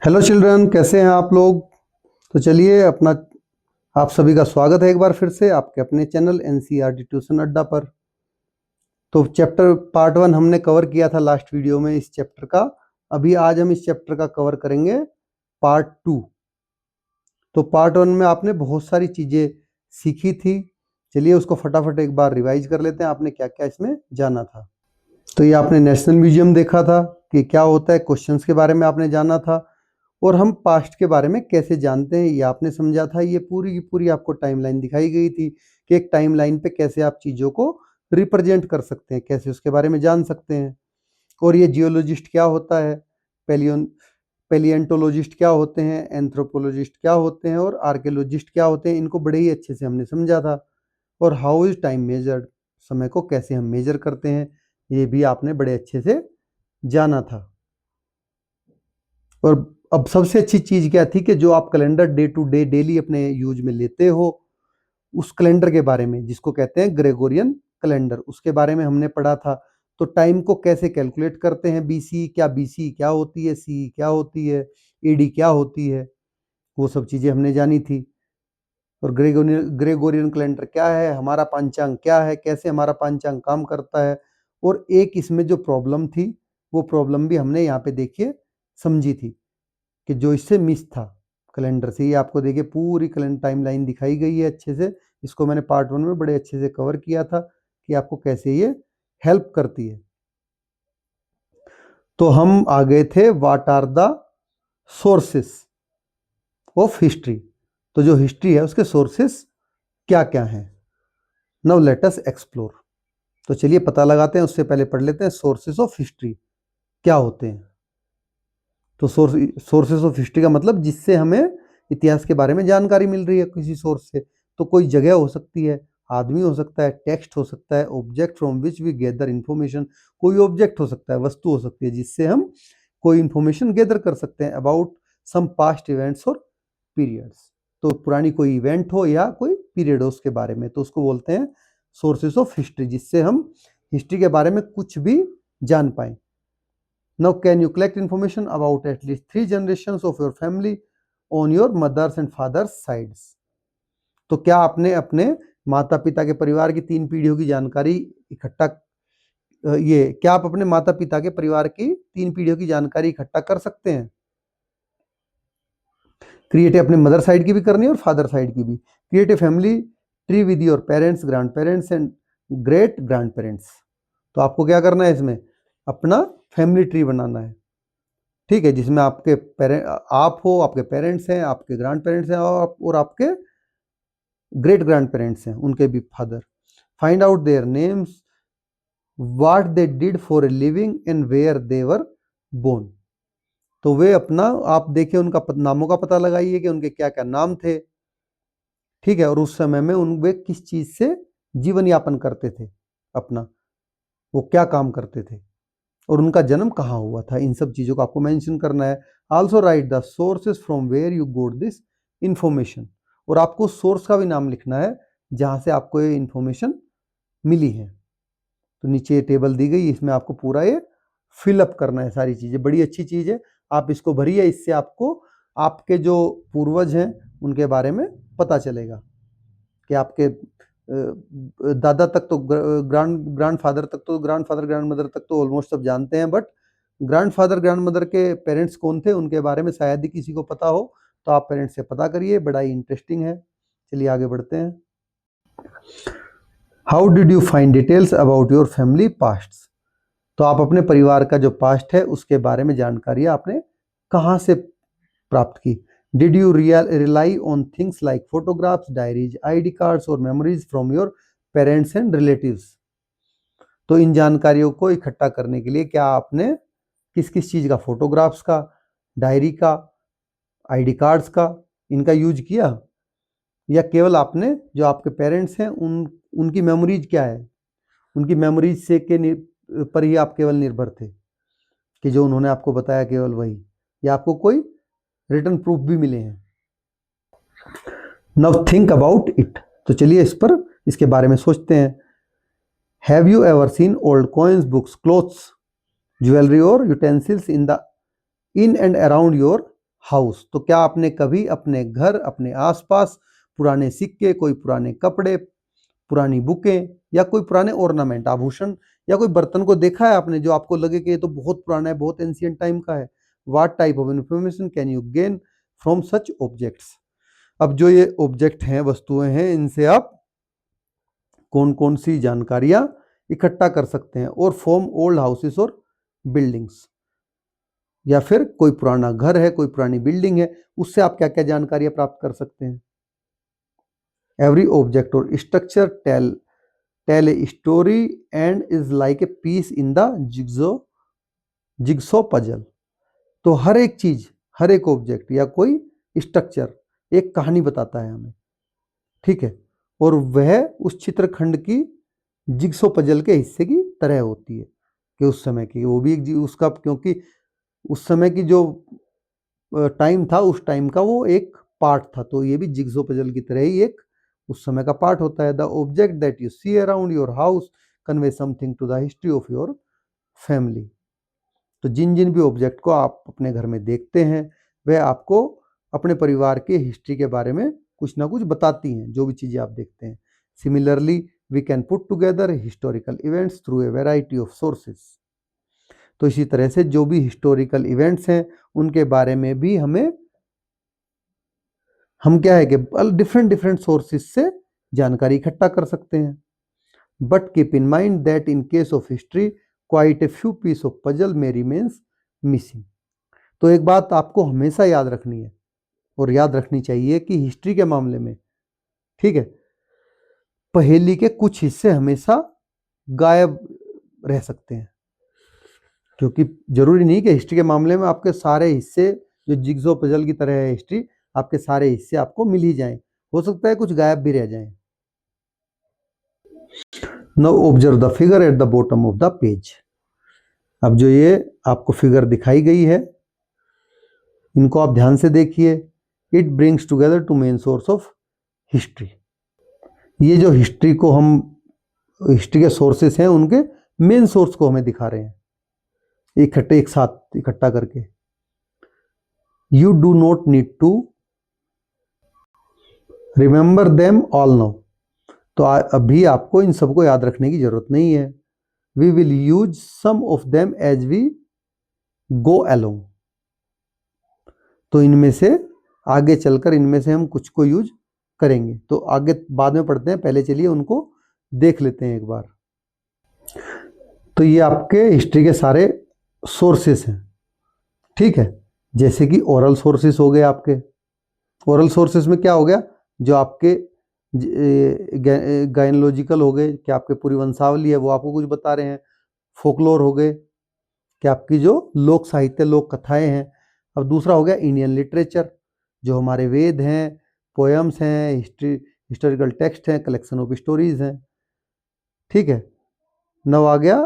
Hello children, कैसे हैं आप लोग। तो चलिए अपना आप सभी का स्वागत है एक बार फिर से आपके अपने चैनल एनसीईआरटी ट्यूशन अड्डा पर। तो चैप्टर पार्ट 1 हमने कवर किया था लास्ट वीडियो में इस चैप्टर का। अभी आज हम इस चैप्टर का कवर करेंगे पार्ट 2। तो पार्ट 1 में आपने बहुत सारी चीज़ें सीखी थी। चलिए उसको फटाफट एक बार रिवाइज कर लेते हैं, आपने क्या क्या इसमें जाना था। तो ये आपने नेशनल म्यूजियम देखा था कि क्या होता है, क्वेश्चंस के बारे में आपने जाना था, और हम पास्ट के बारे में कैसे जानते हैं ये आपने समझा था। ये पूरी की पूरी आपको टाइमलाइन दिखाई गई थी कि एक टाइमलाइन पे कैसे आप चीज़ों को रिप्रेजेंट कर सकते हैं, कैसे उसके बारे में जान सकते हैं। और ये जियोलॉजिस्ट क्या होता है, पेलियंटोलॉजिस्ट क्या होते हैं, एंथ्रोपोलॉजिस्ट क्या होते हैं, और आर्कियोलॉजिस्ट क्या होते हैं, इनको बड़े ही अच्छे से हमने समझा था। और हाउ इज टाइम मेजर्ड, समय को कैसे हम मेजर करते हैं, ये भी आपने बड़े अच्छे से जाना था। और अब सबसे अच्छी चीज़ क्या थी कि जो आप calendar day to day daily अपने यूज में लेते हो, उस कैलेंडर के बारे में जिसको कहते हैं ग्रेगोरियन कैलेंडर, उसके बारे में हमने पढ़ा था। तो टाइम को कैसे कैलकुलेट करते हैं, बीसी क्या होती है, सी क्या होती है, एडी क्या होती है, वो सब चीज़ें हमने जानी थी। और ग्रेगोरियन कैलेंडर क्या है, हमारा पंचांग क्या है, कैसे हमारा पंचांग काम करता है। और एक इसमें जो प्रॉब्लम थी, वो प्रॉब्लम भी हमने यहाँ पे देखिए समझी थी कि जो इससे मिस था कैलेंडर से। ये आपको देखिए पूरी कैलेंडर टाइमलाइन दिखाई गई है अच्छे से। इसको मैंने पार्ट 1 में बड़े अच्छे से कवर किया था कि आपको कैसे ये हेल्प करती है। तो हम आ गए थे what are the sources of history. तो जो हिस्ट्री है उसके सोर्सेस क्या क्या हैं, नाउ लेट अस एक्सप्लोर। तो चलिए पता लगाते हैं, उससे पहले पढ़ लेते हैं सोर्सेस ऑफ हिस्ट्री क्या होते हैं। तो सोर्सेस ऑफ हिस्ट्री का मतलब जिससे हमें इतिहास के बारे में जानकारी मिल रही है किसी सोर्स से। तो कोई जगह हो सकती है, आदमी हो सकता है, टेक्स्ट हो सकता है, object from which we gather information. कोई ऑब्जेक्ट हो सकता है, वस्तु हो सकती है जिससे हम कोई इंफॉर्मेशन गैदर कर सकते हैं अबाउट सम पास्ट इवेंट्स और पीरियड्स। तो पुरानी कोई इवेंट हो या कोई पीरियड हो उसके बारे में, तो उसको बोलते हैं सोर्सेस ऑफ हिस्ट्री, जिससे हम हिस्ट्री के बारे में कुछ भी जान पाएं। Now, can you collect information about at least 3 generations of your family on your mother's and father's sides? तो क्या आपने अपने माता पिता के परिवार की 3 पीढ़ियों की जानकारी इकट्ठा क्या आप अपने माता पिता के परिवार की 3 पीढ़ियों की जानकारी इकट्ठा कर सकते हैं? क्रिएट अपने मदर साइड की भी करनी है और फादर साइड की भी। Create a family tree with your parents, grand parents and great grand parents. तो आपको क्या करना है, इसमें अपना फैमिली ट्री बनाना है, ठीक है, जिसमें आपके आप हो, आपके पेरेंट्स हैं, आपके ग्रैंड पेरेंट्स हैं, और आपके ग्रेट ग्रैंड पेरेंट्स हैं, उनके भी father. Find out their names, what they did for a living and where they were born. तो वे अपना आप देखिए उनका नामों का पता लगाइए कि उनके क्या क्या नाम थे, ठीक है, और उस समय में वे किस चीज से जीवन यापन करते थे, अपना वो क्या काम करते थे, और उनका जन्म कहाँ हुआ था। इन सब चीज़ों को आपको मेंशन करना है। Also write the sources from where you got this information. और आपको सोर्स का भी नाम लिखना है जहाँ से आपको ये इंफॉर्मेशन मिली है। तो नीचे ये टेबल दी गई, इसमें आपको पूरा ये फिलअप करना है सारी चीज़ें। बड़ी अच्छी चीज़ है, आप इसको भरिए, इससे आपको आपके जो पूर्वज हैं उनके बारे में पता चलेगा कि आपके दादा तक तो ग्रैंडफादर तक तो ग्रैंडफादर ग्रैंडमदर तक तो ऑलमोस्ट सब जानते हैं, बट ग्रैंडफादर ग्रैंडमदर के पेरेंट्स कौन थे उनके बारे में शायद ही किसी को पता हो। तो आप पेरेंट्स से पता करिए, बड़ा ही इंटरेस्टिंग है। चलिए आगे बढ़ते हैं। How did you find details about your family past. तो आप अपने परिवार का जो पास्ट है उसके बारे में जानकारी आपने कहाँ से प्राप्त की। Did you rely on things like photographs, diaries, ID cards or memories from your parents and relatives? तो इन जानकारियों को इकट्ठा करने के लिए क्या आपने किस किस चीज़ का, फोटोग्राफ्स का, डायरी का, आईडी कार्ड्स का, इनका यूज किया, या केवल आपने जो आपके पेरेंट्स हैं उनकी मेमोरीज क्या है, उनकी मेमोरीज से पर ही आप केवल निर्भर थे कि जो उन्होंने आपको बताया केवल वही, या आपको कोई रिटर्न प्रूफ भी मिले हैं। Now think about it. तो चलिए इसके बारे में सोचते हैं। Have you ever seen old coins, books, clothes, jewellery और utensils in and around your house. तो क्या आपने कभी अपने घर, अपने आसपास पुराने सिक्के, कोई पुराने कपड़े, पुरानी बुकें या कोई पुराने ऑर्नामेंट, आभूषण या कोई बर्तन को देखा है आपने जो आपको लगे कि ये तो बहुत पुराना है, बहुत एंशिएंट टाइम का है? What type of information can you gain from such objects? अब जो ये ऑब्जेक्ट हैं, वस्तुएं हैं, इनसे आप कौन कौन सी जानकारियां इकट्ठा कर सकते हैं? और फॉर्म ओल्ड हाउसेस और बिल्डिंग्स, या फिर कोई पुराना घर है, कोई पुरानी बिल्डिंग है, उससे आप क्या क्या जानकारियां प्राप्त कर सकते हैं? एवरी ऑब्जेक्ट और structure tell a story and is like a piece in the jigsaw puzzle. तो हर एक चीज, हर एक ऑब्जेक्ट या कोई स्ट्रक्चर एक कहानी बताता है हमें, ठीक है, और वह उस चित्रखंड की जिग्सो पजल के हिस्से की तरह होती है कि उस समय की वो भी उसका, क्योंकि उस समय की जो टाइम था, उस टाइम का वो एक पार्ट था, तो ये भी जिग्सो पजल की तरह ही एक उस समय का पार्ट होता है। The object that you see around your house convey something to the history of your family. तो जिन जिन भी ऑब्जेक्ट को आप अपने घर में देखते हैं, वह आपको अपने परिवार के हिस्ट्री के बारे में कुछ ना कुछ बताती हैं, जो भी चीज़ें आप देखते हैं। Similarly we can put together historical events through a variety of sources. तो इसी तरह से जो भी हिस्टोरिकल इवेंट्स हैं, उनके बारे में भी हम क्या है कि डिफरेंट डिफरेंट सोर्सेज से जानकारी इकट्ठा कर सकते हैं। But keep in mind that in case of history quite a few piece of puzzle may remains missing. तो एक बात आपको हमेशा याद रखनी है और याद रखनी चाहिए कि हिस्ट्री के मामले में, ठीक है, पहेली के कुछ हिस्से हमेशा गायब रह सकते हैं, क्योंकि जरूरी नहीं कि हिस्ट्री के मामले में आपके सारे हिस्से, जो जिग्सो पजल की तरह है हिस्ट्री, आपके सारे हिस्से आपको मिल ही जाएं, हो सकता है कुछ गायब भी रह जाएं। Now observe the figure at the bottom of the page. अब जो ये आपको फिगर दिखाई गई है, इनको आप ध्यान से देखिए। It brings together two main source of history. ये जो हिस्ट्री को हम, हिस्ट्री के सोर्सेस हैं, उनके मेन सोर्स को हमें दिखा रहे हैं एक साथ इकट्ठा करके। You do not need to remember them all now. तो अभी आपको इन सबको याद रखने की जरूरत नहीं है। We will use some of them as we go along. तो इनमें से आगे चलकर इनमें से हम कुछ को यूज करेंगे, तो आगे बाद में पढ़ते हैं, पहले चलिए उनको देख लेते हैं एक बार। तो ये आपके हिस्ट्री के सारे सोर्सेस हैं, ठीक है, जैसे कि ओरल सोर्सेस हो गए आपके। ओरल सोर्सेस में क्या हो गया, जो आपके गायनोलॉजिकल हो गए, कि आपके पूरी वंशावली है वो आपको कुछ बता रहे हैं। फोकलोर हो गए, कि आपकी जो लोक साहित्य, लोक कथाएं हैं। अब दूसरा हो गया इंडियन लिटरेचर, जो हमारे वेद हैं, पोएम्स हैं, हिस्टोरिकल टेक्स्ट हैं, कलेक्शन ऑफ स्टोरीज हैं, ठीक है। नव आ गया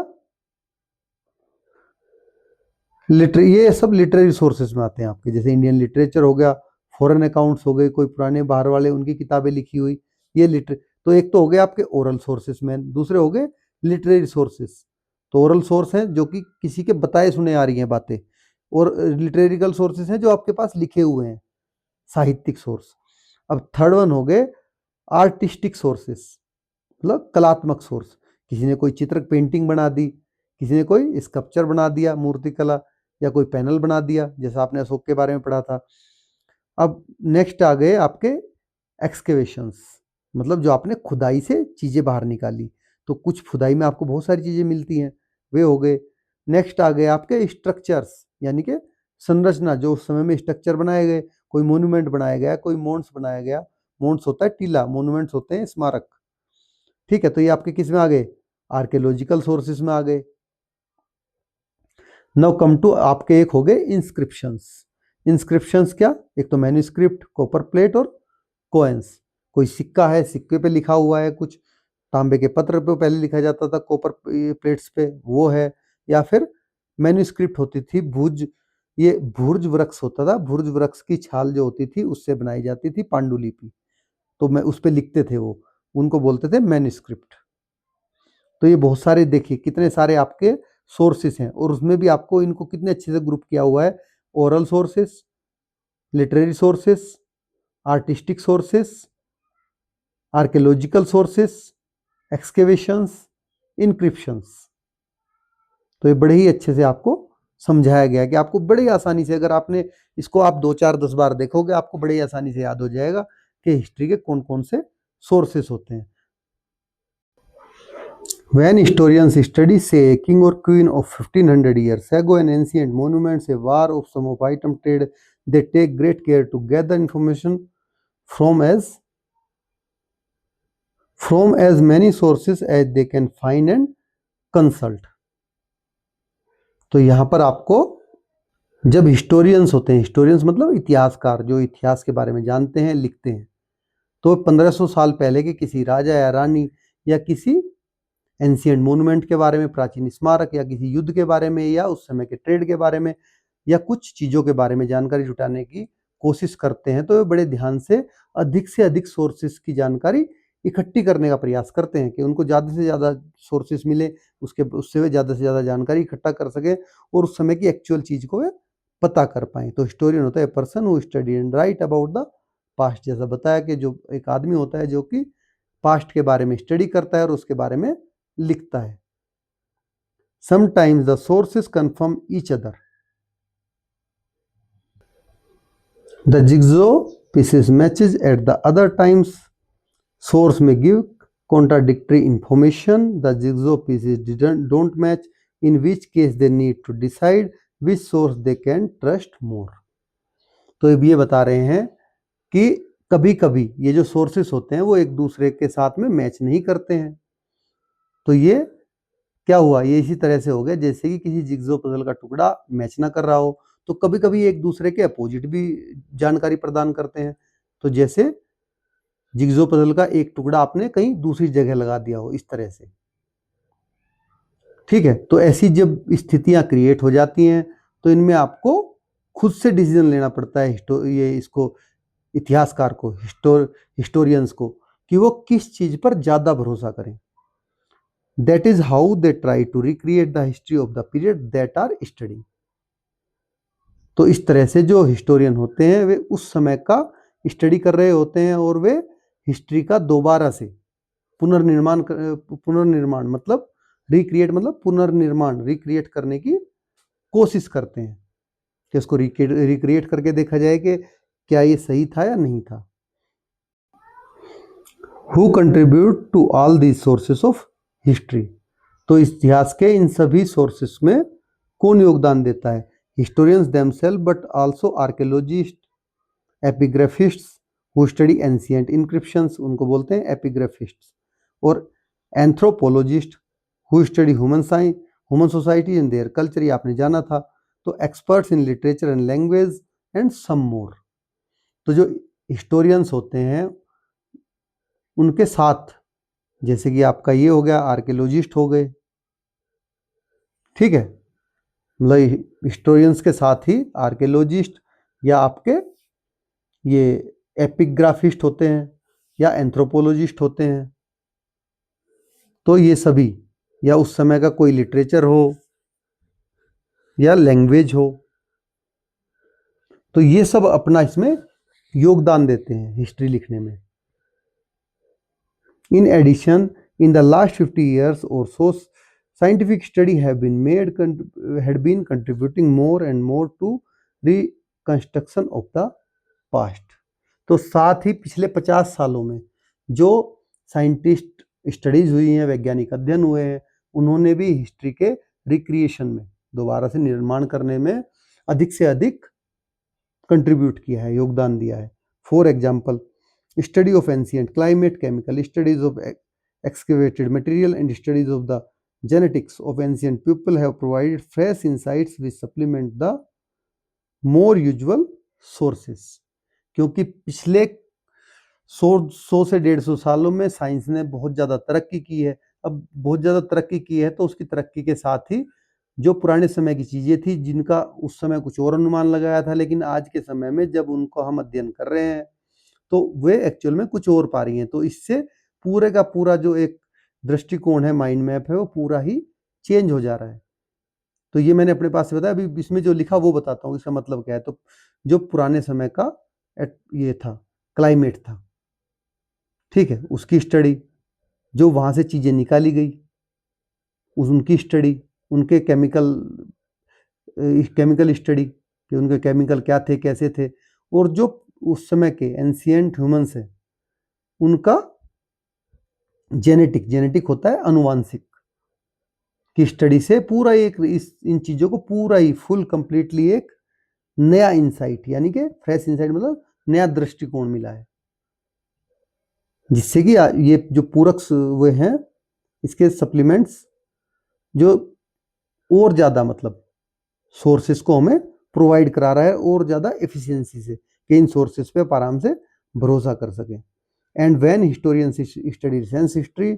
ये सब लिटरेरी सोर्सेस में आते हैं आपके, जैसे इंडियन लिटरेचर हो गया, फॉरेन अकाउंट्स हो गए, कोई पुराने बाहर वाले उनकी किताबें लिखी हुई, ये तो एक तो हो गए आपके ओरल सोर्सेस में, दूसरे हो गए लिटरेरी सोर्सेस। तो ओरल सोर्स हैं जो कि किसी के बताए सुने आ रही हैं बातें, और लिटरेरिकल सोर्सेस हैं जो आपके पास लिखे हुए हैं, साहित्यिक सोर्स। अब थर्ड वन हो गए आर्टिस्टिक सोर्सेस, मतलब कलात्मक सोर्स। किसी ने कोई चित्र पेंटिंग बना दी, किसी ने कोई स्कल्पचर बना दिया, मूर्ति कला, या कोई पैनल बना दिया, जैसा आपने अशोक के बारे में पढ़ा था। अब नेक्स्ट आ गए आपके एक्सकेवेशंस, मतलब जो आपने खुदाई से चीज़ें बाहर निकाली। तो कुछ खुदाई में आपको बहुत सारी चीज़ें मिलती हैं, वे हो गए। नेक्स्ट आ गए आपके स्ट्रक्चर्स, यानी कि संरचना, जो उस समय में स्ट्रक्चर बनाए गए, कोई मोन्यूमेंट बनाया गया, कोई मोन्स बनाया गया। मोन्स होता है टीला, मोन्यूमेंट्स होते हैं स्मारक, ठीक है। तो ये आपके किस में आ गए, आर्कियोलॉजिकल सोर्सेज में आ गए। नाउ कम टू आपके एक हो गए इंस्क्रिप्शंस। इंस्क्रिप्शंस क्या, एक तो मैन्युस्क्रिप्ट, कॉपर प्लेट और कोएंस। कोई सिक्का है, सिक्के पे लिखा हुआ है कुछ, तांबे के पत्र पे पहले लिखा जाता था, कॉपर प्लेट्स पे वो है, या फिर मैन्युस्क्रिप्ट होती थी ये भूर्ज वृक्ष होता था, भूर्ज वृक्ष की छाल जो होती थी उससे बनाई जाती थी पांडुलिपि, तो मैं उस पे लिखते थे वो, उनको बोलते थे मैन्युस्क्रिप्ट। तो ये बहुत सारे, देखिए कितने सारे आपके सोर्सेस हैं, और उसमें भी आपको इनको कितने अच्छे से ग्रुप किया हुआ है। Oral sources, literary sources, artistic sources, archaeological sources, excavations, inscriptions. तो ये बड़े ही अच्छे से आपको समझाया गया है कि आपको बड़ी आसानी से, अगर आपने इसको आप 2 4 10 बार देखोगे, आपको बड़ी आसानी से याद हो जाएगा कि हिस्ट्री के कौन कौन से सोर्सेस होते हैं। When historians study, say, a king or queen of 1500 years ago, an ancient monument, a war of some of item trade, they take great care to gather information from as many sources as they can find and consult. तो यहाँ पर आपको जब historians होते हैं, historians मतलब इतिहासकार, जो इतिहास के बारे में जानते हैं, लिखते हैं, तो 1500 साल पहले के किसी राजा या रानी या किसी एंशिएंट मोन्यूमेंट के बारे में, प्राचीन स्मारक, या किसी युद्ध के बारे में, या उस समय के ट्रेड के बारे में, या कुछ चीज़ों के बारे में जानकारी जुटाने की कोशिश करते हैं, तो वे बड़े ध्यान से अधिक सोर्सेस की जानकारी इकट्ठी करने का प्रयास करते हैं कि उनको ज़्यादा से ज़्यादा सोर्सेस मिले, उससे वे ज़्यादा से ज़्यादा जानकारी इकट्ठा कर सकें और उस समय की एक्चुअल चीज़ को वे पता कर पाएँ। तो हिस्टोरियन होता है person who study and right about the past. जैसा बताया कि जो एक आदमी होता है जो कि पास्ट के बारे में स्टडी करता है और उसके बारे में लिखता है। Sometimes the sources confirm each other. The jigsaw pieces matches at the other times. Source may give contradictory information. The jigsaw pieces don't match, in which case they need to decide which source they can trust more. तो ये बता रहे हैं कि कभी कभी ये जो सोर्सेस होते हैं वो एक दूसरे के साथ में मैच नहीं करते हैं। तो ये क्या हुआ, ये इसी तरह से हो गया जैसे कि किसी जिग्सो पजल का टुकड़ा मैच ना कर रहा हो, तो कभी कभी एक दूसरे के अपोजिट भी जानकारी प्रदान करते हैं। तो जैसे जिग्सो पजल का एक टुकड़ा आपने कहीं दूसरी जगह लगा दिया हो, इस तरह से। ठीक है, तो ऐसी जब स्थितियां क्रिएट हो जाती हैं तो इनमें आपको खुद से डिसीजन लेना पड़ता है इसको इतिहासकार को, हिस्टोरियंस को, कि वो किस चीज पर ज्यादा भरोसा करें। That is how they try to recreate the history of the period that are studying. तो इस तरह से जो हिस्टोरियन होते हैं वे उस समय का स्टडी कर रहे होते हैं और वे हिस्ट्री का दोबारा से पुनर्निर्माण मतलब रिक्रिएट, मतलब पुनर्निर्माण, रिक्रिएट करने की कोशिश करते हैं कि इसको रिक्रिएट करके देखा जाए कि क्या ये सही था या नहीं था। Who contribute to all these sources of history? तो इतिहास के इन सभी सोर्सेस में कौन योगदान देता है? Historians themselves, but also archaeologist, epigraphists who study ancient inscriptions, उनको बोलते हैं एपिग्राफिस्ट्स, और anthropologist who study human society and their culture, ये आपने जाना था। तो experts in literature and language and some more. तो जो हिस्टोरियंस होते हैं उनके साथ, जैसे कि आपका ये हो गया, आर्कियोलॉजिस्ट हो गए, ठीक है, मतलब हिस्टोरियंस के साथ ही आर्कियोलॉजिस्ट या आपके ये एपिग्राफिस्ट होते हैं या एंथ्रोपोलॉजिस्ट होते हैं। तो ये सभी, या उस समय का कोई लिटरेचर हो या लैंग्वेज हो, तो ये सब अपना इसमें योगदान देते हैं हिस्ट्री लिखने में। In addition, in the last 50 years or so, scientific study had been contributing more and more to reconstruction of the past. तो साथ ही पिछले 50 सालों में जो साइंटिस्ट स्टडीज हुई हैं, वैज्ञानिक अध्ययन हुए हैं, उन्होंने भी हिस्ट्री के रिक्रिएशन में, दोबारा से निर्माण करने में अधिक से अधिक कंट्रीब्यूट किया है, योगदान दिया है। For example, study of ancient climate, chemical studies of excavated material, and studies of the genetics of ancient people have provided fresh insights which supplement the more usual sources. क्योंकि पिछले 100 से 150 सालों में साइंस ने बहुत ज़्यादा तरक्की की है। अब बहुत ज़्यादा तरक्की की है तो उसकी तरक्की के साथ ही जो पुराने समय की चीज़ें थी, जिनका उस समय कुछ और अनुमान लगाया था, लेकिन आज के समय में जब उनको हम अध्ययन कर रहे हैं तो वे एक्चुअल में कुछ और पा रही हैं। तो इससे पूरे का पूरा जो एक दृष्टिकोण है, माइंड मैप है, वो पूरा ही चेंज हो जा रहा है। तो ये मैंने अपने पास से बताया, अभी इसमें जो लिखा वो बताता हूँ इसका मतलब क्या है। तो जो पुराने समय का ये था क्लाइमेट था, ठीक है, उसकी स्टडी, जो वहाँ से चीज़ें निकाली गई उनकी स्टडी, उनके केमिकल स्टडी कि उनके केमिकल क्या थे, कैसे थे, और जो उस समय के एंशियंट ह्यूमंस है उनका जेनेटिक होता है अनुवांशिक की स्टडी से पूरा एक इन चीज़ों को पूरा ही फुल कंप्लीटली एक नया इंसाइट, यानी कि फ्रेश इंसाइट मतलब नया दृष्टिकोण मिला है, जिससे कि ये जो पूरक हुए हैं इसके सप्लीमेंट्स जो और ज़्यादा मतलब सोर्सेस को हमें प्रोवाइड करा रहा है और ज़्यादा एफिशिएंसी से, कि इन सोर्सेस पे आप आराम से भरोसा कर सकें। And when historians study recent history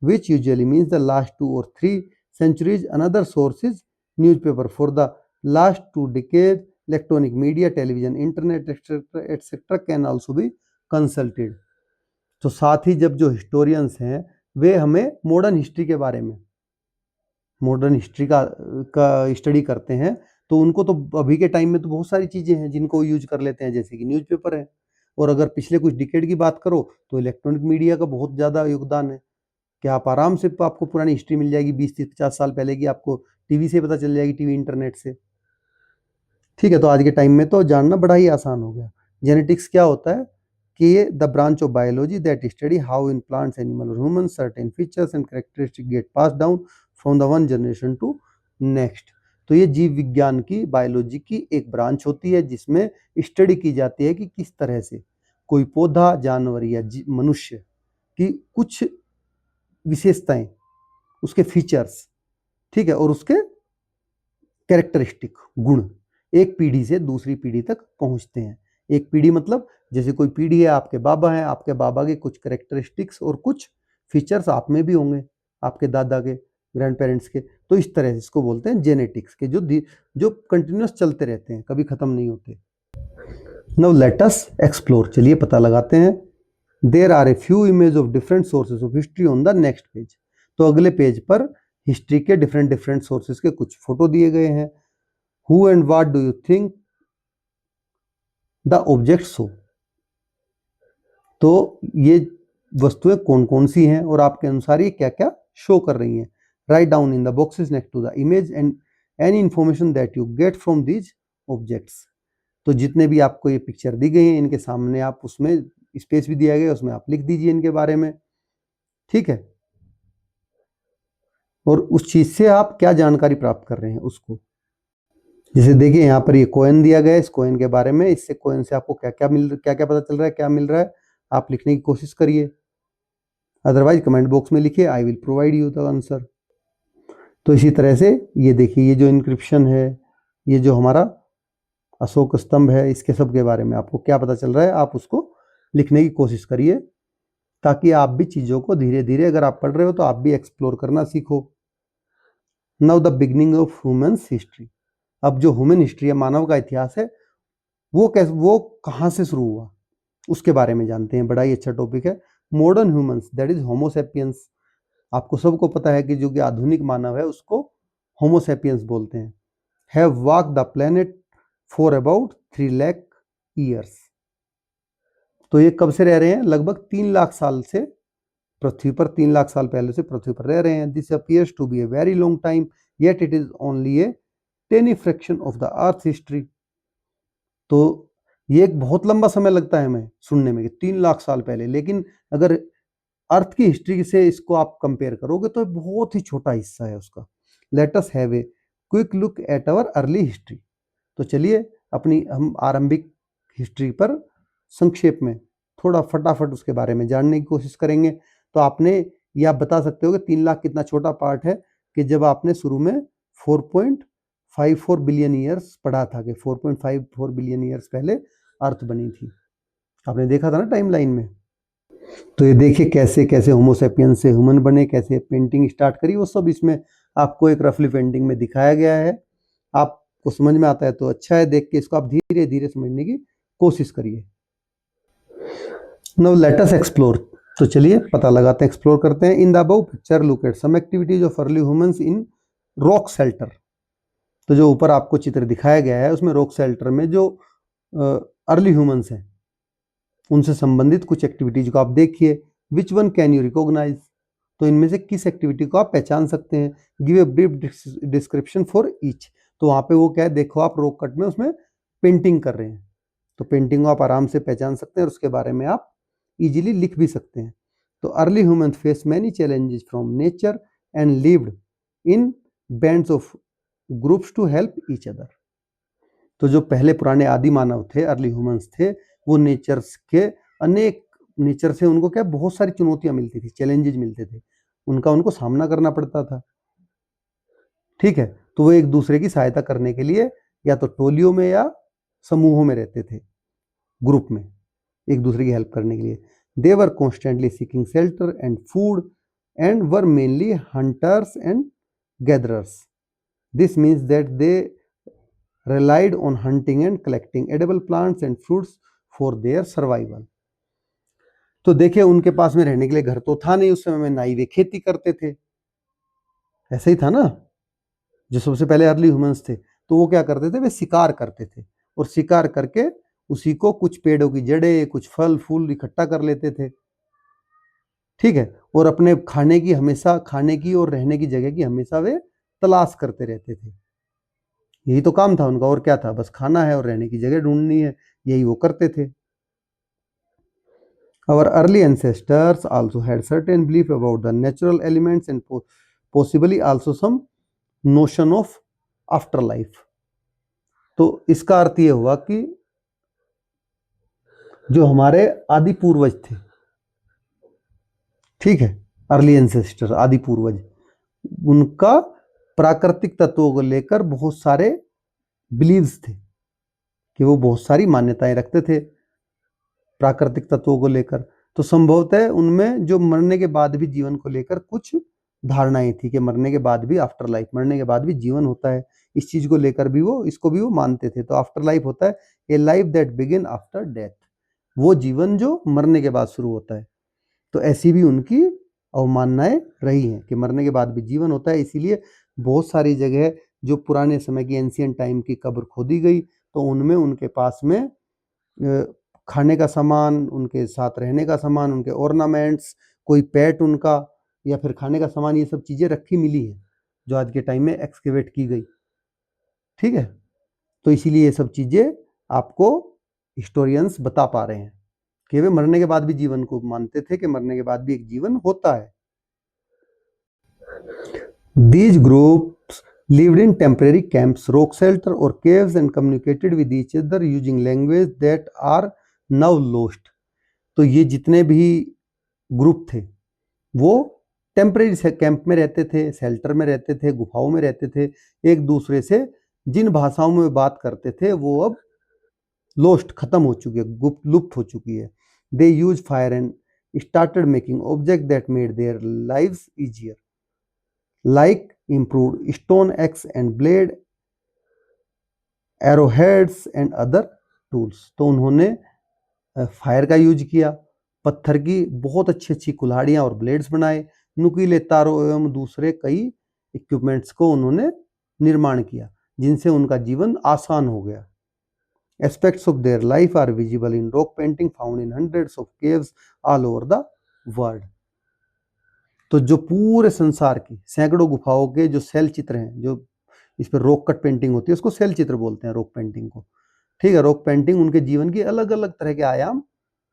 which usually means the last 2 or 3 centuries. Another source is newspaper. For the last 2 decades, electronic media, television, internet, etc. can also be consulted. तो साथ ही जब जो हिस्टोरियंस हैं वे हमें modern history के बारे में, modern history का स्टडी करते हैं, तो उनको तो अभी के टाइम में तो बहुत सारी चीज़ें हैं जिनको यूज कर लेते हैं, जैसे कि न्यूज़पेपर है, और अगर पिछले कुछ डिकेड की बात करो तो इलेक्ट्रॉनिक मीडिया का बहुत ज़्यादा योगदान है कि आप आराम से आपको पुरानी हिस्ट्री मिल जाएगी 20-30-50 साल पहले की, आपको टीवी से पता चल जाएगी, टीवी इंटरनेट से, ठीक है। तो आज के टाइम में तो जानना बड़ा ही आसान हो गया। जेनेटिक्स क्या होता है कि ये the branch of biology that study how in plants, animal और human certain features and characteristic get pass down from the one generation to next. तो ये जीव विज्ञान की, बायोलॉजी की एक ब्रांच होती है जिसमें स्टडी की जाती है कि किस तरह से कोई पौधा, जानवर या मनुष्य की कुछ विशेषताएं, उसके फीचर्स, ठीक है, और उसके कैरेक्टरिस्टिक गुण एक पीढ़ी से दूसरी पीढ़ी तक पहुंचते हैं। एक पीढ़ी मतलब जैसे कोई पीढ़ी है, आपके बाबा हैं, आपके बाबा के कुछ कैरेक्टरिस्टिक्स और कुछ फीचर्स आप में भी होंगे, आपके दादा के, ग्रैंड पेरेंट्स के। तो इस तरह से इसको बोलते हैं जेनेटिक्स के, जो कंटिन्यूस चलते रहते हैं, कभी खत्म नहीं होते। नाउ लेट अस एक्सप्लोर, चलिए पता लगाते हैं। There are a few image of different sources of history on the next page. तो अगले पेज पर हिस्ट्री के डिफरेंट सोर्सेज के कुछ फोटो दिए गए हैं। Who and what do you think the object show. तो ये वस्तुएं कौन कौन सी हैं और आपके अनुसार ये क्या क्या शो कर रही हैं। Write down in the boxes next to the image and any information that you get from these objects. तो जितने भी आपको ये पिक्चर दी गई हैं इनके सामने आप, उसमें स्पेस भी दिया गया, उसमें आप लिख दीजिए इनके बारे में, ठीक है, और उस चीज से आप क्या जानकारी प्राप्त कर रहे हैं उसको। जैसे देखिए यहाँ पर ये कॉइन दिया गया है, इस कॉइन के बारे में, इससे कॉइन से आपको क्या क्या पता चल रहा है, क्या मिल रहा है, आप लिखने की कोशिश करिए, अदरवाइज कमेंट बॉक्स में लिखिए, I will provide you the answer. तो इसी तरह से ये देखिए, ये जो इंक्रिप्शन है, ये जो हमारा अशोक स्तंभ है, इसके सब के बारे में आपको क्या पता चल रहा है, आप उसको लिखने की कोशिश करिए, ताकि आप भी चीज़ों को धीरे धीरे, अगर आप पढ़ रहे हो तो आप भी एक्सप्लोर करना सीखो। Now the beginning of humans history. अब जो ह्यूमन हिस्ट्री है, मानव का इतिहास है, वो कहाँ से शुरू हुआ उसके बारे में जानते हैं। बड़ा ही अच्छा टॉपिक है। Modern humans that is Homo sapiens. आपको सबको पता है कि जो कि आधुनिक मानव है उसको होमोसेपियंस बोलते हैं। Have walk the planet for about 3 lakh years. तो ये कब से रह रहे हैं, लगभग 3 लाख साल से पृथ्वी पर, 3 लाख साल पहले से पृथ्वी पर रह रहे हैं। This appears to be a very long time yet it is only a tiny fraction of the earth history. तो ये एक बहुत लंबा समय लगता है हमें सुनने में कि 3 लाख साल पहले, लेकिन अगर अर्थ की हिस्ट्री से इसको आप कंपेयर करोगे तो बहुत ही छोटा हिस्सा है उसका। Let us have a quick look at our early history. तो चलिए अपनी हम आरंभिक हिस्ट्री पर संक्षेप में थोड़ा फटाफट उसके बारे में जानने की कोशिश करेंगे। तो आपने ये आप बता सकते हो कि 3 लाख कितना छोटा पार्ट है, कि जब आपने शुरू में 4.54 बिलियन ईयर्स पढ़ा था कि 4.54 बिलियन ईयर्स पहले अर्थ बनी थी, आपने देखा था ना टाइम लाइन में। तो ये देखिए कैसे कैसे होमोसेपियंस से ह्यूमन बने, कैसे पेंटिंग स्टार्ट करी, वो सब इसमें आपको एक रफली पेंटिंग में दिखाया गया है। आपको समझ में आता है तो अच्छा है, देख के इसको आप धीरे धीरे समझने की कोशिश करिए। Now let us explore. तो चलिए पता लगाते हैं, एक्सप्लोर करते हैं। In the above picture look at some activities of early humans in rock shelter. तो जो ऊपर आपको चित्र दिखाया गया है उसमें रॉक शेल्टर में जो अर्ली ह्यूमंस हैं उनसे संबंधित कुछ एक्टिविटीज को आप देखिए। Which one can you recognise, तो इनमें से किस एक्टिविटी को आप पहचान सकते हैं। Give a brief description for each, तो वहां पे वो क्या है, देखो आप रॉक कट में उसमें पेंटिंग कर रहे हैं, तो पेंटिंग को आप आराम से पहचान सकते हैं और उसके बारे में आप इजीली लिख भी सकते हैं। तो early human face many challenges from nature and lived in bands of groups to help each other. तो जो पहले पुराने आदि मानव थे, अर्ली ह्यूमंस थे, वो नेचर से उनको क्या बहुत सारी चुनौतियां मिलती थी, चैलेंजेस मिलते थे, उनको सामना करना पड़ता था। ठीक है, तो वो एक दूसरे की सहायता करने के लिए या तो टोलियों में या समूहों में रहते थे, ग्रुप में एक दूसरे की हेल्प करने के लिए। They were constantly seeking shelter and food and were mainly hunters and gatherers. This means that they relied on hunting and collecting edible plants and fruits for their survival। तो देखिए उनके पास में रहने के लिए घर तो था नहीं उस समय में, ना ही वे खेती करते थे, ऐसा ही था ना। जो सबसे पहले अर्ली ह्यूमंस थे तो वो क्या करते थे, वे शिकार करते थे और शिकार करके उसी को कुछ पेड़ों की जड़ें, कुछ फल फूल इकट्ठा कर लेते थे। ठीक है, और अपने खाने की और रहने की जगह की हमेशा वे तलाश करते रहते थे। यही तो काम था उनका, और क्या था, बस खाना है और रहने की जगह ढूंढनी है, यही वो करते थे। Our early ancestors also had certain belief about the natural elements and possibly also some notion of afterlife। तो इसका अर्थ ये हुआ कि जो हमारे आदि पूर्वज थे, ठीक है, अर्ली एंसेस्टर आदि पूर्वज, उनका प्राकृतिक तत्वों को लेकर बहुत सारे बिलीव्स थे, कि वो बहुत सारी मान्यताएं रखते थे प्राकृतिक तत्वों को लेकर। तो संभवतः उनमें जो मरने के बाद भी जीवन को लेकर कुछ धारणाएं थी कि मरने के बाद भी आफ्टर लाइफ, मरने के बाद भी जीवन होता है, इस चीज को लेकर भी इसको भी वो मानते थे। तो आफ्टर लाइफ होता है ए life that begin after death, वो जीवन जो मरने के बाद शुरू होता है। तो ऐसी भी उनकी अवमाननाएं रही हैं कि मरने के बाद भी जीवन होता है। इसीलिए बहुत सारी जगह जो पुराने समय की एंशियंट टाइम की कब्र खोदी गई तो उनमें उनके पास में खाने का सामान, उनके साथ रहने का सामान, उनके ऑर्नामेंट्स, कोई पेट उनका या फिर खाने का सामान, ये सब चीजें रखी मिली है जो आज के टाइम में एक्सकेवेट की गई। ठीक है, तो इसीलिए ये सब चीजें आपको हिस्टोरियंस बता पा रहे हैं कि वे मरने के बाद भी जीवन को मानते थे, कि मरने के बाद भी एक जीवन होता है। These groups lived in temporary camps, rock shelter or caves and communicated with each other using language that are now lost। तो ये जितने भी ग्रुप थे वो टेम्परेरी कैंप में रहते थे, शेल्टर में रहते थे, गुफाओं में रहते थे, एक दूसरे से जिन भाषाओं में बात करते थे वो अब लोस्ट, खत्म हो चुकी है, लुप्त हो चुकी है। They use fire and started making object that made their lives easier like improved stone axe and blade, arrowheads and other tools। तो उन्होंने फायर का यूज किया, पत्थर की बहुत अच्छी अच्छी कुल्हाड़ियां और ब्लेड्स बनाए, नुकीले तारों एवं दूसरे कई इक्विपमेंट्स को उन्होंने निर्माण किया जिनसे उनका जीवन आसान हो गया। Aspects of their life are visible in rock painting found in hundreds of caves all over the world। तो जो पूरे संसार की सैकड़ों गुफाओं के जो सेल चित्र हैं, जो इस पर रॉक कट पेंटिंग होती है, उसको सेल चित्र बोलते हैं रॉक पेंटिंग को। ठीक है, रॉक पेंटिंग उनके जीवन की अलग अलग तरह के आयाम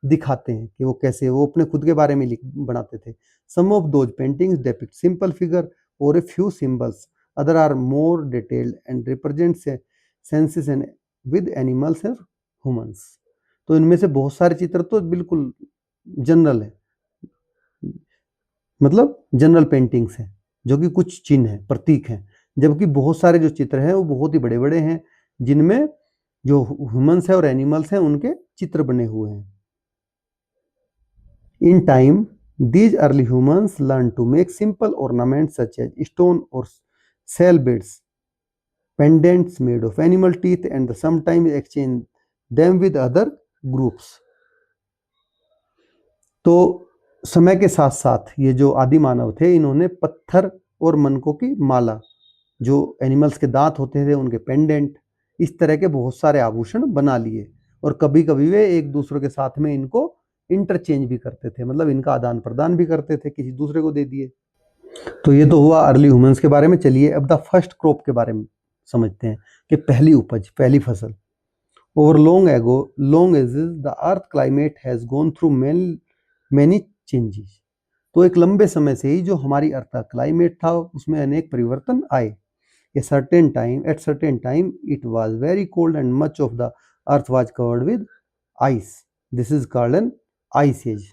दिखाते हैं कि वो कैसे, वो अपने खुद के बारे में बनाते थे। Some of those paintings depict simple figure और a few symbols, other are more detailed and represent scenes and with animals and humans. तो इनमें से बहुत सारे चित्र तो बिल्कुल जनरल है, मतलब जनरल पेंटिंग्स हैं जो कि कुछ चिन्ह हैं, प्रतीक हैं, जबकि बहुत सारे जो चित्र हैं वो बहुत ही बड़े बड़े हैं जिनमें जो ह्यूमंस है और एनिमल्स हैं उनके चित्र बने हुए हैं। In time these early humans learned to make simple ornaments such as stone or shell beads, pendants made of animal teeth, and sometimes exchange them with other groups। तो समय के साथ साथ ये जो आदि मानव थे इन्होंने पत्थर और मनकों की माला जो एनिमल्स के दांत होते थे उनके पेंडेंट, इस तरह के बहुत सारे आभूषण बना लिए। और कभी कभी वे एक दूसरे के साथ में इनको इंटरचेंज भी करते थे, मतलब इनका आदान प्रदान भी करते थे, किसी दूसरे को दे दिए। तो ये तो हुआ अर्ली ह्यूमंस के बारे में। चलिए अब द फर्स्ट क्रॉप के बारे में समझते हैं कि पहली उपज, पहली फसल। Over long ages the earth climate has gone through many changes. तो एक लंबे समय से ही जो हमारी अर्थ का क्लाइमेट था उसमें अनेक परिवर्तन आए। At certain time, it was very cold and much of the earth was covered with ice. This is called an ice age.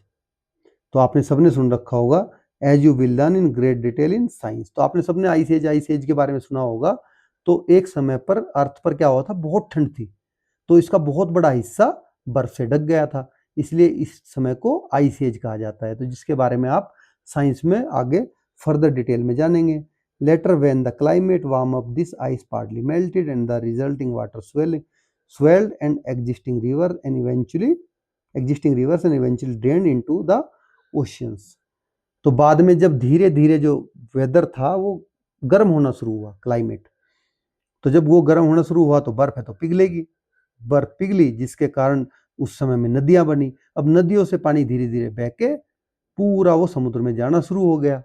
तो आपने सबने सुन रखा होगा as you will learn in great detail in science. तो आपने सबने ice as के बारे में सुना होगा। तो एक समय पर अर्थ पर क्या हुआ था, बहुत ठंड थी, तो इसका बहुत बड़ा हिस्सा बर्फ से ढक गया था, इसलिए इस समय को आइस एज कहा जाता है। तो जिसके बारे में आप साइंस में आगे फर्दर डिटेल में जानेंगे। Later, when the climate warmed up, this ice partly melted and the resulting water swelled and existing rivers and eventually drained into the oceans. तो बाद में जब धीरे धीरे जो वेदर था वो गर्म होना शुरू हुआ, क्लाइमेट, तो जब वो गर्म होना शुरू हुआ तो बर्फ है तो पिघलेगी, बर्फ पिघली जिसके कारण उस समय में नदियां बनी। अब नदियों से पानी धीरे धीरे बह के पूरा वो समुद्र में जाना शुरू हो गया।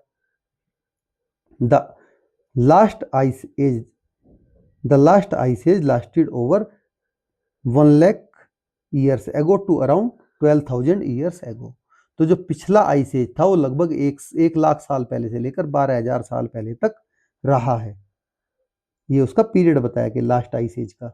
The last ice age lasted over 1 lakh years ago to around 12,000 years ago। तो जो पिछला आइस एज था वो लगभग 1 लाख साल पहले से लेकर 12,000 साल पहले तक रहा है। ये उसका पीरियड बताया कि लास्ट आइस एज का।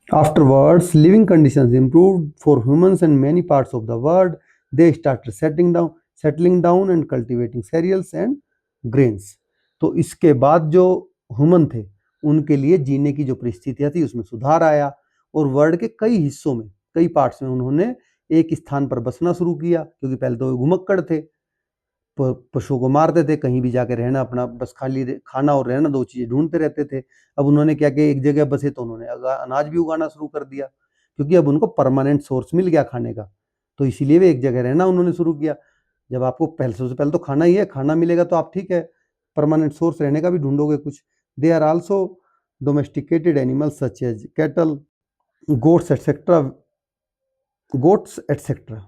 Afterwards, living conditions improved for humans and many parts of the world. They started settling down and cultivating cereals and grains। तो इसके बाद जो ह्यूमन थे उनके लिए जीने की जो परिस्थितियां थी उसमें सुधार आया, और वर्ल्ड के कई हिस्सों में, कई पार्ट्स में उन्होंने एक स्थान पर बसना शुरू किया, क्योंकि पहले तो घुमक्कड़ थे, पशुओं को मारते थे, कहीं भी जाके रहना, अपना बस खाली खाना और रहना, दो चीजें ढूंढते रहते थे। अब उन्होंने क्या किया, एक जगह बसे तो उन्होंने अनाज भी उगाना शुरू कर दिया, क्योंकि अब उनको परमानेंट सोर्स मिल गया खाने का, तो इसीलिए वे एक जगह रहना उन्होंने शुरू किया। जब आपको सबसे पहले तो खाना ही है, खाना मिलेगा तो आप ठीक है, परमानेंट सोर्स रहने का भी ढूंढोगे कुछ। They are also domesticated animals such as cattle, goats etcetera.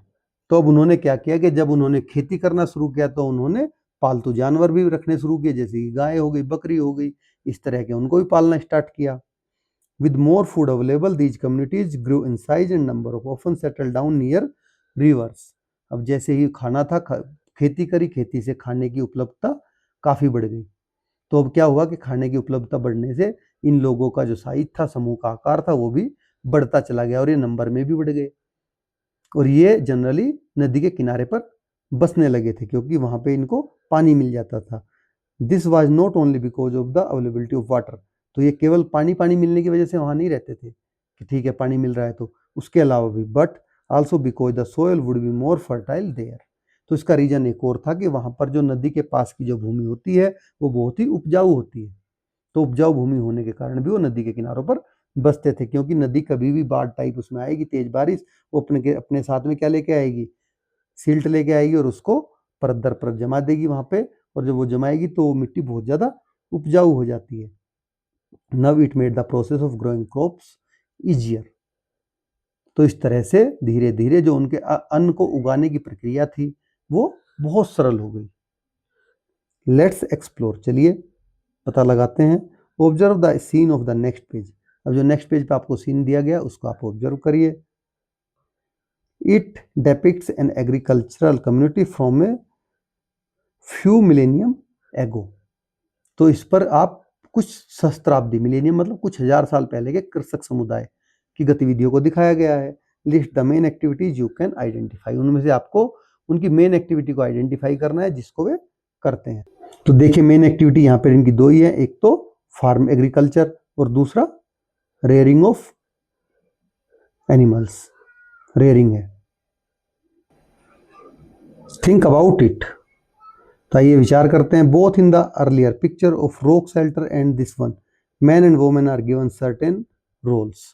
तो अब उन्होंने क्या किया कि जब उन्होंने खेती करना शुरू किया तो उन्होंने पालतू जानवर भी रखने शुरू किए, जैसे कि गाय हो गई, बकरी हो गई, इस तरह के उनको भी पालना स्टार्ट किया। With more food available these communities grow in size and number of often settle down near reverse. अब जैसे ही खाना था, खेती करी, खेती से खाने की उपलब्धता काफी बढ़ गई। तो अब क्या हुआ कि खाने की उपलब्धता बढ़ने से इन लोगों का जो साइज था, समूह का आकार था, वो भी बढ़ता चला गया और ये नंबर में भी बढ़ गए। और ये जनरली नदी के किनारे पर बसने लगे थे, क्योंकि वहां पे इनको पानी मिल जाता था। This was not only because of the availability of water. तो ये केवल पानी मिलने की वजह से वहां नहीं रहते थे कि ठीक है पानी मिल रहा है, तो उसके अलावा भी, but also because the soil would be more fertile there. तो इसका रीजन एक और था कि वहां पर जो नदी के पास की जो भूमि होती है वो बहुत ही उपजाऊ होती है। तो उपजाऊ भूमि होने के कारण भी वो नदी के किनारों पर बसते थे, क्योंकि नदी कभी भी बाढ़ टाइप उसमें आएगी, तेज बारिश, वो अपने साथ में क्या लेके आएगी, सिल्ट लेके आएगी, और उसको परत दर परत जमा देगी वहां पे, और जब वो जमाएगी तो वो मिट्टी बहुत ज्यादा उपजाऊ हो जाती है। नव it made the process of growing crops easier. तो इस तरह से धीरे धीरे जो उनके अन्न को उगाने की प्रक्रिया थी वो बहुत सरल हो गई। लेट्स एक्सप्लोर, चलिए पता लगाते हैं। Observe the scene of the next page. अब जो नेक्स्ट पेज पे आपको सीन दिया गया उसको आप ऑब्जर्व करिए। It depicts an agricultural community from a few millennium ago. तो इस पर आप कुछ सहस्त्राब्दी, मिलेनियम मतलब कुछ हजार साल पहले के कृषक समुदाय की गतिविधियों को दिखाया गया है। List the main activities you can identify. उनमें से आपको उनकी मेन एक्टिविटी को आइडेंटिफाई करना है जिसको वे करते हैं। तो देखिए मेन एक्टिविटी यहाँ पर इनकी दो ही है, एक तो फार्म एग्रीकल्चर और दूसरा रेयरिंग ऑफ एनिमल्स, रेयरिंग है। Think about it. तो आइए विचार करते हैं। Both in the earlier picture of rock shelter and this one, man and women are given certain roles.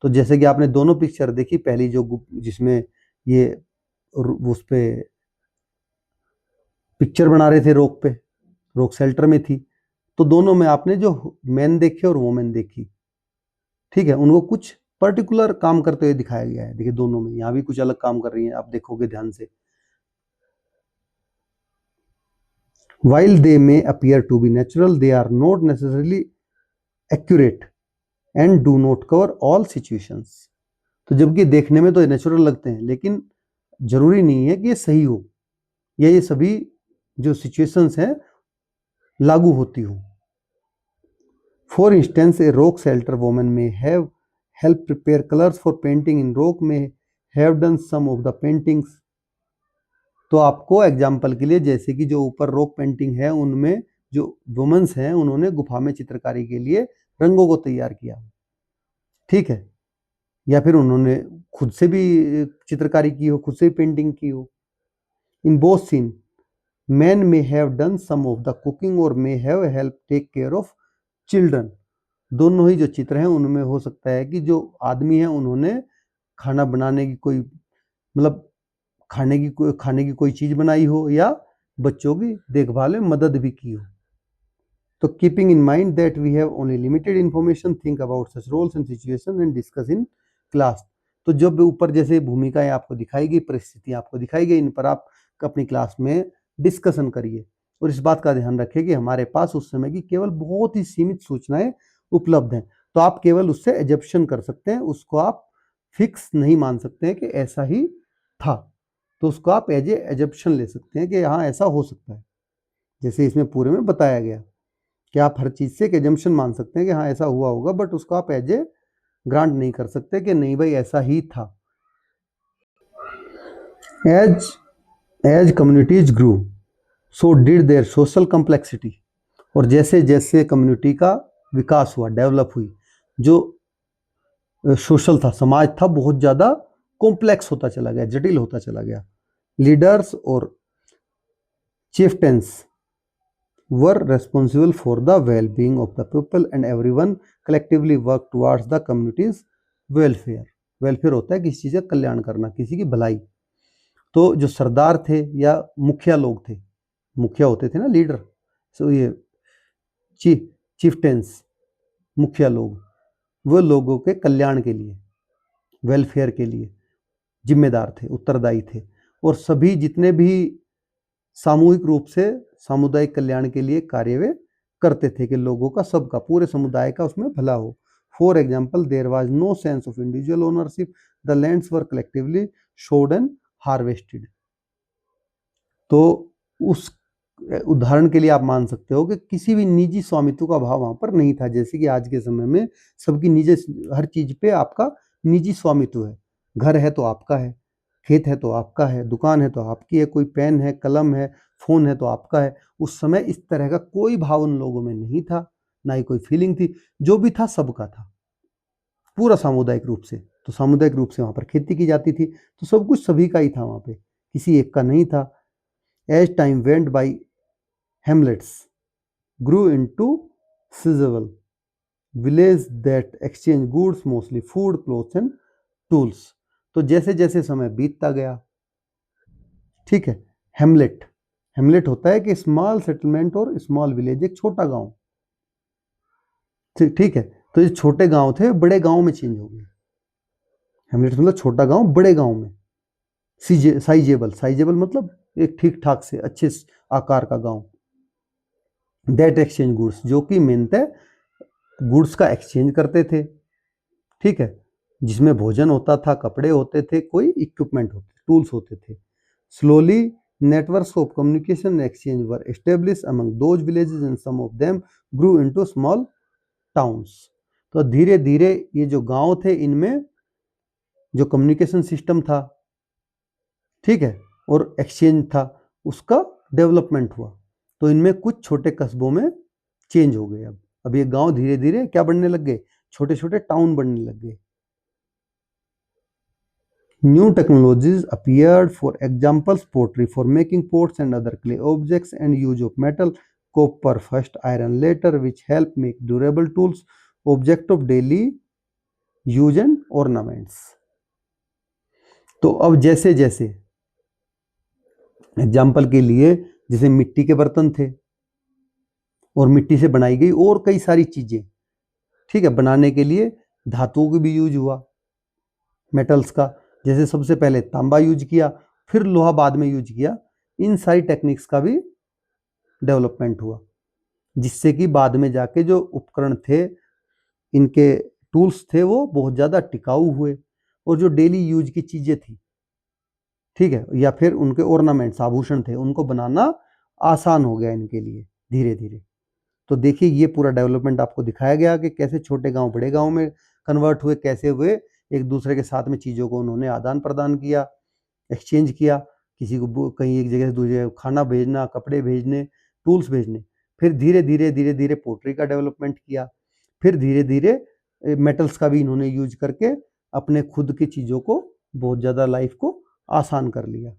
तो जैसे कि आपने दोनों पिक्चर देखी, पहली जो जिसमें ये उस पे पिक्चर बना रहे थे, रॉक पे, रॉक शेल्टर में थी, तो दोनों में आपने जो मैन देखे और वोमेन देखी, ठीक है, उनको कुछ पर्टिकुलर काम करते हुए दिखाया गया है। देखिए दोनों में यहाँ भी कुछ अलग काम कर रही हैं, आप देखोगे ध्यान से। While they may appear to be natural, they are not necessarily accurate and do not cover all situations. तो जबकि देखने में तो नेचुरल लगते हैं, लेकिन जरूरी नहीं है कि ये सही हो या ये सभी जो सिचुएशंस हैं लागू होती हो। For instance, a rock shelter women may have help prepare colours for painting in rock, may have done some of the paintings. तो आपको एग्जाम्पल के लिए, जैसे कि जो ऊपर रॉक पेंटिंग है उनमें जो वुमेन्स हैं उन्होंने गुफा में चित्रकारी के लिए रंगों को तैयार किया, ठीक है, या फिर उन्होंने खुद से भी चित्रकारी की हो, खुद से भी पेंटिंग की हो। In both scene man may have done some of the cooking और may have help take care of children. दोनों ही जो चित्र हैं उनमें हो सकता है कि जो आदमी है उन्होंने खाना बनाने की कोई मतलब खाने की कोई चीज बनाई हो या बच्चों की देखभाल में मदद भी की हो। तो keeping in mind that we have only limited information, think about such roles and situation and discuss in class. तो जब ऊपर जैसे भूमिकाएं आपको दिखाई गई, परिस्थितियां आपको दिखाई गई, इन पर आप अपनी क्लास में डिस्कशन करिए और इस बात का ध्यान रखें कि हमारे पास उस समय की केवल बहुत ही सीमित सूचनाएं उपलब्ध हैं, तो आप केवल उससे एजप्शन कर सकते हैं, उसको आप फिक्स नहीं मान सकते हैं कि ऐसा ही था। तो उसको आप एज ए एजप्शन ले सकते हैं कि हाँ ऐसा हो सकता है, जैसे इसमें पूरे में बताया गया कि आप हर चीज से एक एजम्पशन मान सकते हैं कि हाँ ऐसा हुआ होगा, बट उसको आप एज ए ग्रांट नहीं कर सकते कि नहीं भाई ऐसा ही था। As as communities grew so did their social complexity. और जैसे जैसे कम्युनिटी का विकास हुआ, डेवलप हुई, जो सोशल था, समाज था, बहुत ज्यादा कॉम्प्लेक्स होता चला गया, जटिल होता चला गया। लीडर्स और chieftains were responsible for the well-being of the people and everyone collectively worked towards the community's welfare. Welfare होता है किसी चीज का कल्याण करना, किसी की भलाई। तो जो सरदार थे या मुखिया लोग थे, मुखिया होते थे ना लीडर, सो ये चीफ्टेंस मुखिया लोग, वो लोगों के कल्याण के लिए, वेलफेयर के लिए जिम्मेदार थे, उत्तरदायी थे। और सभी जितने भी सामूहिक रूप से सामुदायिक कल्याण के लिए कार्य वे करते थे कि लोगों का, सबका, पूरे समुदाय का उसमें भला हो। For example, there was no sense of individual ownership, the lands were collectively shared and harvested. तो उस उदाहरण के लिए आप मान सकते हो कि किसी भी निजी स्वामित्व का भाव वहां पर नहीं था, जैसे कि आज के समय में सबकी निजी, हर चीज पे आपका निजी स्वामित्व है। घर है तो आपका है, खेत है तो आपका है, दुकान है तो आपकी है, कोई पेन है, कलम है, फोन है तो आपका है। उस समय इस तरह का कोई भाव उन लोगों में नहीं था, ना ही कोई फीलिंग थी। जो भी था सबका था, पूरा सामुदायिक रूप से। तो सामुदायिक रूप से वहां पर खेती की जाती थी, तो सब कुछ सभी का ही था वहां पे, किसी एक का नहीं था। As time went by, hamlets grew into sizable villages that exchange goods, mostly food, clothes and tools. तो जैसे जैसे समय बीतता गया, ठीक है, हेमलेट, हेमलेट होता है कि स्मॉल सेटलमेंट और स्मॉल विलेज, एक छोटा गांव, ठीक है। तो ये छोटे गांव थे, बड़े गांव में चेंज हो गए। हेमलेट मतलब छोटा गांव बड़े गांव में, साइजेबल, साइजेबल मतलब एक ठीक ठाक से अच्छे आकार का गांव। दैट एक्सचेंज गुड्स, जो कि मेनतः गुड्स का एक्सचेंज करते थे, ठीक है, जिसमें भोजन होता था, कपड़े होते थे, कोई इक्विपमेंट होते, टूल्स होते थे। Slowly networks of communication exchange were establish among those villages and some of them grew into small towns. तो धीरे धीरे ये जो गांव थे, इनमें जो कम्युनिकेशन सिस्टम था, ठीक है, और एक्सचेंज था, उसका डेवलपमेंट हुआ। तो इनमें कुछ छोटे कस्बों में चेंज हो गए। अब ये गांव धीरे धीरे क्या बनने लग गए, छोटे छोटे टाउन बनने लग गए। New technologies appeared, for examples pottery for making pots and other clay objects, and use of metal, copper first, iron later, which help make durable tools, object of daily use and ornaments. तो अब जैसे जैसे example के लिए, जैसे मिट्टी के बर्तन थे, और मिट्टी से बनाई गई और कई सारी चीजें, ठीक है, बनाने के लिए धातुओं का भी यूज हुआ, मेटल्स का, जैसे सबसे पहले तांबा यूज किया, फिर लोहा बाद में यूज किया। इन सारी टेक्निक्स का भी डेवलपमेंट हुआ, जिससे कि बाद में जाके जो उपकरण थे, इनके टूल्स थे, वो बहुत ज़्यादा टिकाऊ हुए, और जो डेली यूज की चीज़ें थी, ठीक है, या फिर उनके ऑर्नामेंट्स, आभूषण थे, उनको बनाना आसान हो गया इनके लिए धीरे धीरे। तो देखिए ये पूरा डेवलपमेंट आपको दिखाया गया कि कैसे छोटे गांव बड़े गांव में कन्वर्ट हुए, कैसे हुए, एक दूसरे के साथ में चीज़ों को उन्होंने आदान प्रदान किया, एक्सचेंज किया, किसी को कहीं एक जगह से दूसरी जगह खाना भेजना, कपड़े भेजने, टूल्स भेजने। फिर धीरे धीरे धीरे धीरे पोट्री का डेवलपमेंट किया, फिर धीरे धीरे मेटल्स का भी इन्होंने यूज करके अपने खुद की चीज़ों को, बहुत ज़्यादा लाइफ को आसान कर लिया।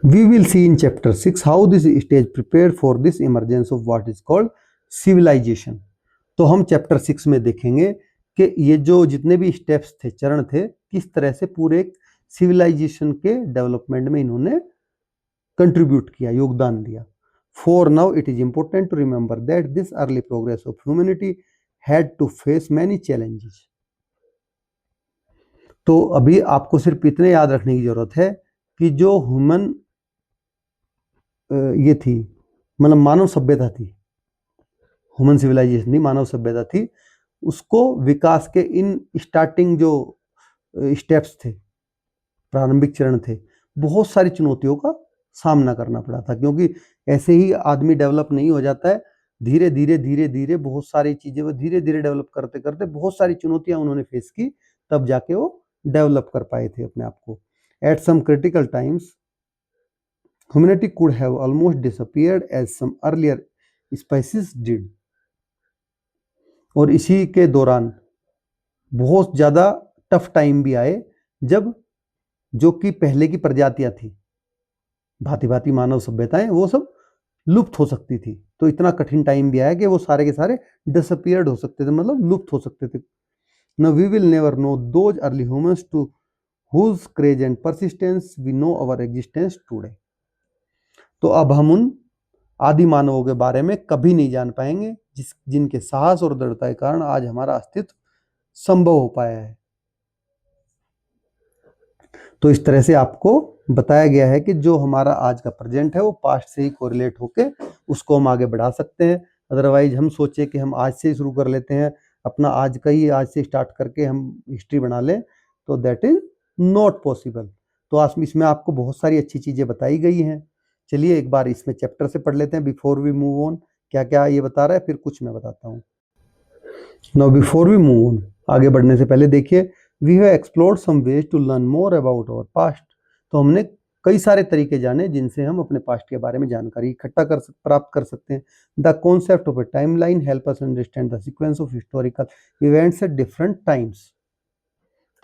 We will see in chapter 6 how this stage prepared for this emergence of what is called civilization। तो हम चैप्टर 6 में देखेंगे कि ये जो जितने भी स्टेप्स थे, चरण थे, किस तरह से पूरे सिविलाइजेशन के डेवलपमेंट में इन्होंने कंट्रीब्यूट किया, योगदान दिया। For now it is important to remember that this early progress of humanity had to face many challenges। तो अभी आपको सिर्फ इतने याद रखने की जरूरत है कि जो ह्यूमन ये थी, मतलब मानव सभ्यता थी, ह्यूमन सिविलाइजेशन नहीं, मानव सभ्यता थी, उसको विकास के इन स्टार्टिंग जो स्टेप्स थे, प्रारंभिक चरण थे, बहुत सारी चुनौतियों का सामना करना पड़ा था, क्योंकि ऐसे ही आदमी डेवलप नहीं हो जाता है, धीरे धीरे धीरे धीरे बहुत सारी चीजें वो धीरे धीरे डेवलप करते करते बहुत सारी चुनौतियां उन्होंने फेस की, तब जाके वो डेवलप कर पाए थे अपने आप को। At some critical times humanity could have almost disappeared as some earlier species did। और इसी के दौरान बहुत ज़्यादा टफ टाइम भी आए, जब जो कि पहले की प्रजातियां थी, भांति भांति मानव सभ्यताएं, वो सब लुप्त हो सकती थी। तो इतना कठिन टाइम भी आया कि वो सारे के सारे डिसअपियर्ड हो सकते थे, मतलब लुप्त हो सकते थे। Now we will never know those early humans to whose courage and persistence we know our existence today। तो अब हम उन आदि मानवों के बारे में कभी नहीं जान पाएंगे जिनके साहस और दृढ़ता के कारण आज हमारा अस्तित्व संभव हो पाया है। तो इस तरह से आपको बताया गया है कि जो हमारा आज का प्रेजेंट है वो पास्ट से ही कोरिलेट होके उसको हम आगे बढ़ा सकते हैं। अदरवाइज हम सोचे कि हम आज से ही शुरू कर लेते हैं, अपना आज का ही आज से स्टार्ट करके हम हिस्ट्री बना लें, तो दैट इज नॉट पॉसिबल। तो आज इसमें आपको बहुत सारी अच्छी चीज़ें बताई गई हैं। चलिए एक बार इसमें चैप्टर से पढ़ लेते हैं, बिफोर वी मूव ऑन क्या क्या ये बता रहा है, फिर कुछ मैं बताता हूँ। Now before we move on, आगे बढ़ने से पहले देखिए, we have explored some ways to learn more about our past. तो हमने कई सारे तरीके जाने जिनसे हम अपने पास्ट के बारे में जानकारी इकट्ठा प्राप्त कर सकते हैं। The concept of A timeline help us understand the sequence of historical events at different times.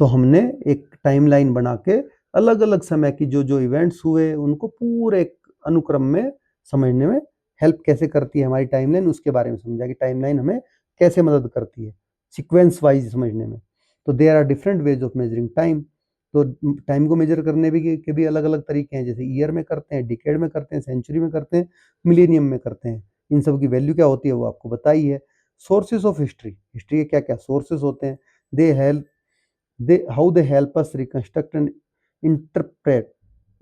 तो हमने एक टाइमलाइन बना के अलग अलग समय की जो जो इवेंट्स हुए उनको पूरे अनुक्रम में समझने में हेल्प कैसे करती है हमारी टाइमलाइन, उसके बारे में समझा कि टाइमलाइन हमें कैसे मदद करती है सीक्वेंस वाइज समझने में। तो there are different ways of measuring time. तो टाइम को मेजर करने के भी अलग अलग तरीके हैं, जैसे ईयर में करते हैं, डिकेड में करते हैं, सेंचुरी में करते हैं, मिलेनियम में करते हैं। इन सब की वैल्यू क्या होती है वो आपको बताई है। सोर्सेज ऑफ हिस्ट्री, हिस्ट्री के क्या क्या सोर्सेज होते हैं, how they help us reconstruct and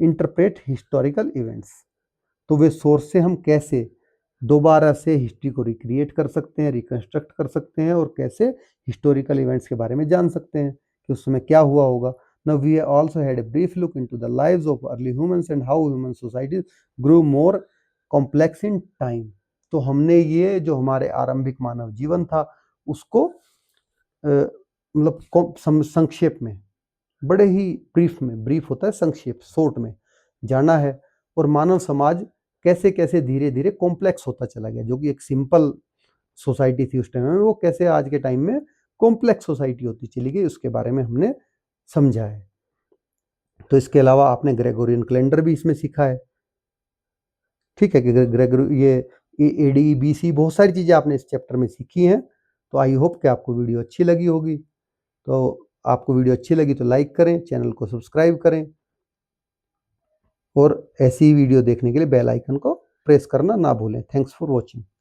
interpret historical events। तो वे सोर्स से हम कैसे दोबारा से हिस्ट्री को रिक्रिएट कर सकते हैं, रिकंस्ट्रक्ट कर सकते हैं, और कैसे हिस्टोरिकल इवेंट्स के बारे में जान सकते हैं कि उस समय क्या हुआ होगा। Now we also had a brief look into the lives of early humans and how human societies grew more complex in time। तो हमने ये जो हमारे आरंभिक मानव जीवन था उसको मतलब संक्षेप में, बड़े ही ब्रीफ में, ब्रीफ होता है संक्षेप, शॉर्ट में जाना है, और मानव समाज कैसे कैसे धीरे धीरे कॉम्प्लेक्स होता चला गया। जो कि एक सिंपल सोसाइटी थी उस टाइम में, वो कैसे आज के टाइम में कॉम्प्लेक्स सोसाइटी होती चली गई, उसके बारे में हमने समझा है। तो इसके अलावा आपने ग्रेगोरियन कैलेंडर भी इसमें सीखा है, ठीक है, कि ये एडी बीसी बहुत सारी चीज़ें आपने इस चैप्टर में सीखी हैं। तो आई होप कि आपको वीडियो अच्छी लगी होगी। तो आपको वीडियो अच्छी लगी तो लाइक करें, चैनल को सब्सक्राइब करें, और ऐसी वीडियो देखने के लिए बेल आइकन को प्रेस करना ना भूलें। Thanks for watching.